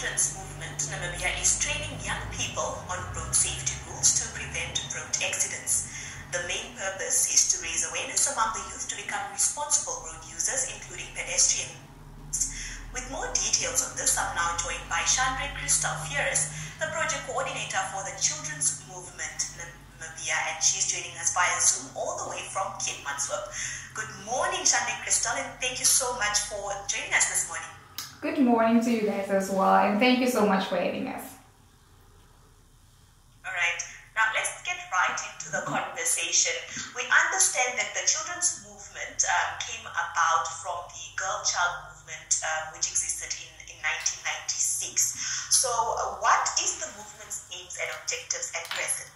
children's movement, Namibia is training young people on road safety rules to prevent road accidents. The main purpose is to raise awareness among the youth to become responsible road users, including pedestrians. With more details on this, I'm now joined by Chandra Crystal Fierce, the project coordinator for the children's movement, Namibia, and she's joining us via Zoom all the way from Cape Manswap. Good morning, Chandra Crystal, and thank you so much for joining us this morning. Good morning to you guys as well, and thank you so much for having us. All right, now let's get right into the conversation. We understand that the children's movement came about from the girl child movement, which existed in 1996. So what is the movement's aims and objectives at present?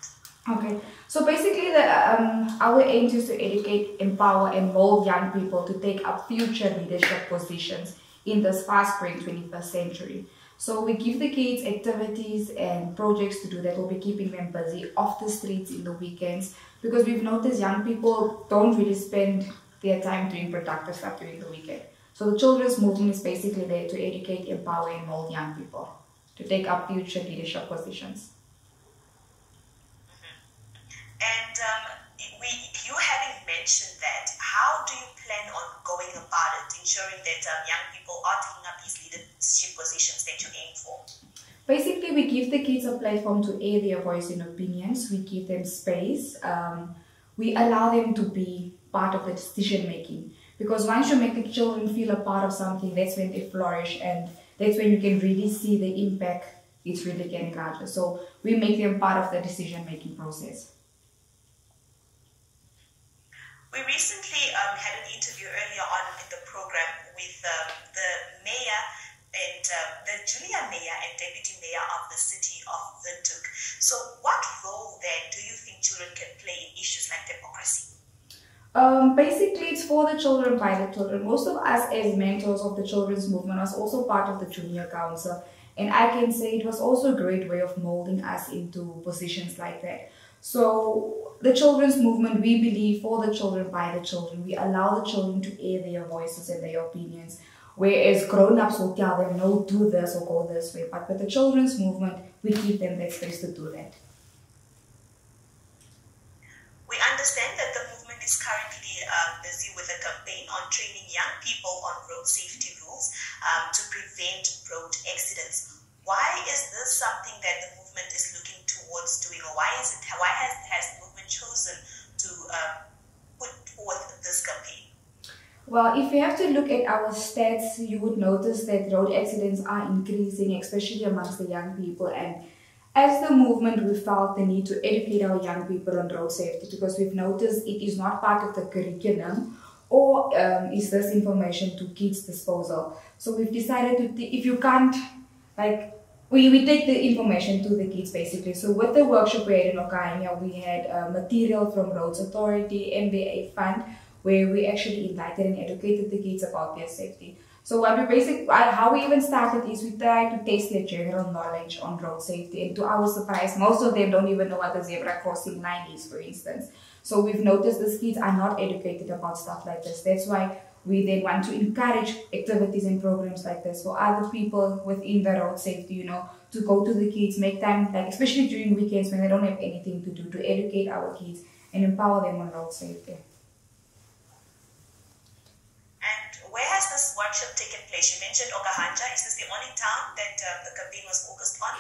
Okay, so basically our aim is to educate, empower and mold young people to take up future leadership positions in this fast-growing 21st century. So we give the kids activities and projects to do that will be keeping them busy off the streets in the weekends, because we've noticed young people don't really spend their time doing productive stuff during the weekend. So the children's movement is basically there to educate, empower and mold young people to take up future leadership positions. And you having mentioned that, how do you plan on going about it, ensuring that young people are taking up these leadership positions that you aim for? Basically, we give the kids a platform to air their voice and opinions. We give them space. We allow them to be part of the decision making. Because once you make the children feel a part of something, that's when they flourish, and that's when you can really see the impact it's really getting larger. So we make them part of the decision making process. We recently had an interview earlier on in the program with the mayor and the junior mayor and deputy mayor of the city of Windhoek. So what role then do you think children can play in issues like democracy? Basically, it's for the children, by the children. Most of us as mentors of the children's movement was also part of the junior council. And I can say it was also a great way of molding us into positions like that. So the children's movement, we believe for the children, by the children. We allow the children to air their voices and their opinions. Whereas grown-ups will tell them, no, do this or go this way. But with the children's movement, we give them that space to do that. We understand that the movement is currently busy with a campaign on training young people on road safety rules to prevent road accidents. Why is this something that the movement is looking towards doing, or why has the movement chosen to put forth this campaign? Well, if you have to look at our stats, you would notice that road accidents are increasing, especially amongst the young people. And as the movement, we felt the need to educate our young people on road safety, because we've noticed it is not part of the curriculum, or is this information to kids' disposal. So we've decided to, if you can't, we take the information to the kids basically. So with the workshop we had in Okanya, we had material from Roads Authority, MBA Fund, where we actually enlightened and educated the kids about their safety. So how we even started is we try to test their general knowledge on road safety. And to our surprise, most of them don't even know what a zebra crossing line is, for instance. So we've noticed these kids are not educated about stuff like this. That's why we then want to encourage activities and programs like this for other people within the road safety, to go to the kids, make time, especially during weekends when they don't have anything to do, to educate our kids and empower them on road safety. And where has this workshop taken place? You mentioned Okahanja. Is this the only town that the campaign was focused on?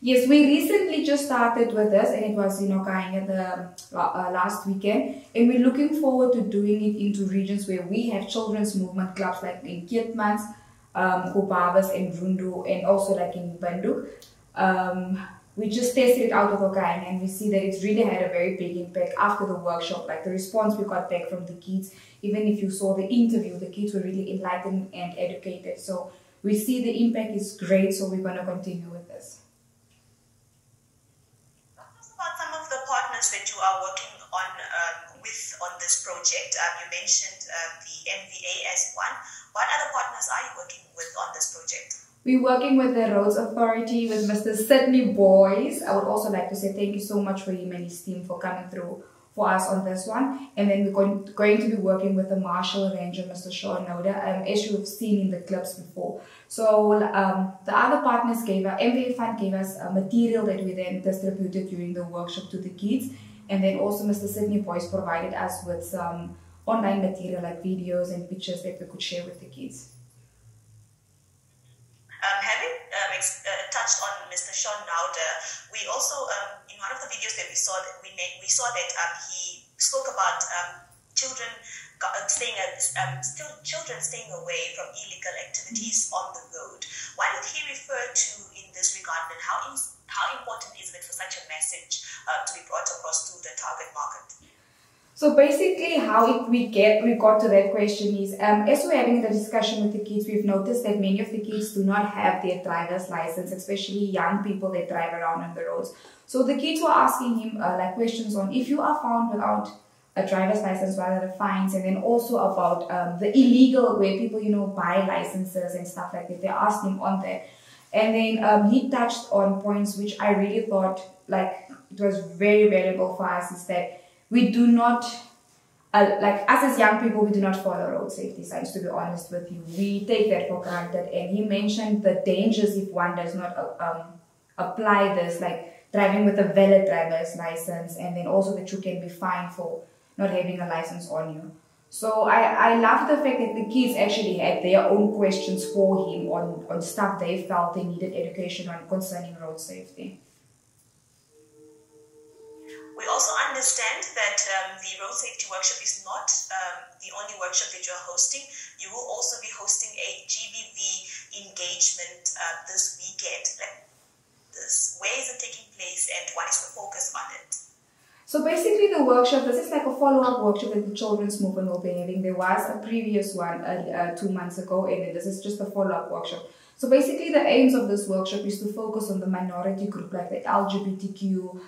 Yes, we recently just started with this, and it was in Okanya the last weekend, and we're looking forward to doing it into regions where we have children's movement clubs, like in Kietmans, Kobabas and Rundu, and also like in Windhoek. We just tested it out of Okanya, and we see that it's really had a very big impact after the workshop. Like the response we got back from the kids, even if you saw the interview, the kids were really enlightened and educated. So we see the impact is great, so we're going to continue with this. That you are working on on this project. You mentioned the MVA as one. What other partners are you working with on this project? We're working with the Roads Authority, with Mr. Sydney Boys. I would also like to say thank you so much for him and his team for coming through for us on this one. And then we're going to be working with the Marshall Ranger, Mr. Sean Noda, as you have seen in the clips before. So the other partners gave us, MVA Fund gave us material that we then distributed during the workshop to the kids. And then also Mr. Sydney Boyce provided us with some online material like videos and pictures that we could share with the kids. Having touched on Mr. Sean Nauder, we also in one of the videos that we saw that we saw that he spoke about children staying away from illegal activities on the road. What did he refer to in this regard, and how important is it for such a message to be brought across to the target market? So basically how we got to that question is, as we're having the discussion with the kids, we've noticed that many of the kids do not have their driver's license, especially young people that drive around on the roads. So the kids were asking him like questions on if you are found without a driver's license, what are the fines, and then also about the illegal where people, buy licenses and stuff like that. They asked him on that. And then he touched on points which I really thought like it was very valuable for us, is that we do not, like us as young people, we do not follow road safety signs, to be honest with you. We take that for granted. And he mentioned the dangers if one does not apply this, like driving with a valid driver's license, and then also that you can be fined for not having a license on you. So I love the fact that the kids actually had their own questions for him on stuff they felt they needed education on concerning road safety. We also understand that the road safety workshop is not the only workshop that you're hosting. You will also be hosting a GBV engagement this weekend. Where is it taking place and what is the focus on it? So basically the workshop, this is like a follow-up workshop that the children's movement will be having. There was a previous one 2 months ago, and then this is just a follow-up workshop. So basically the aims of this workshop is to focus on the minority group, like the LGBTQ,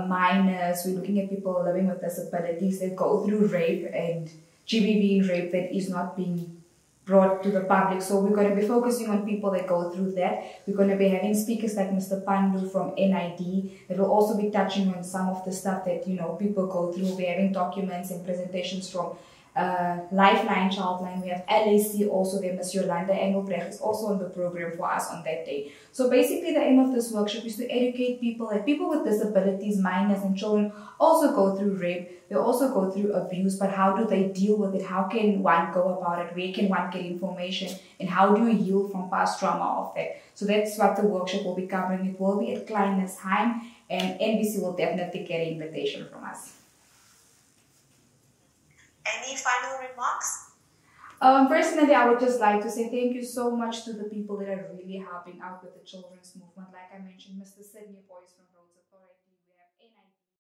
minors. We're looking at people living with disabilities that go through rape and GBV rape that is not being brought to the public. So we're going to be focusing on people that go through that. We're going to be having speakers like Mr. Pandu from NID that will also be touching on some of the stuff that people go through. We're having documents and presentations from Lifeline, Childline. We have LAC also there. Ms. Yolanda Engelbrecht is also on the program for us on that day. So basically the aim of this workshop is to educate people that people with disabilities, minors and children also go through rape. They also go through abuse, but how do they deal with it? How can one go about it? Where can one get information? And how do you heal from past trauma of that? So that's what the workshop will be covering. It will be at Kleinersheim, and NBC will definitely get an invitation from us. Any final remarks? Personally, I would just like to say thank you so much to the people that are really helping out with the children's movement. Like I mentioned, Mr. Sydney Boyce from Road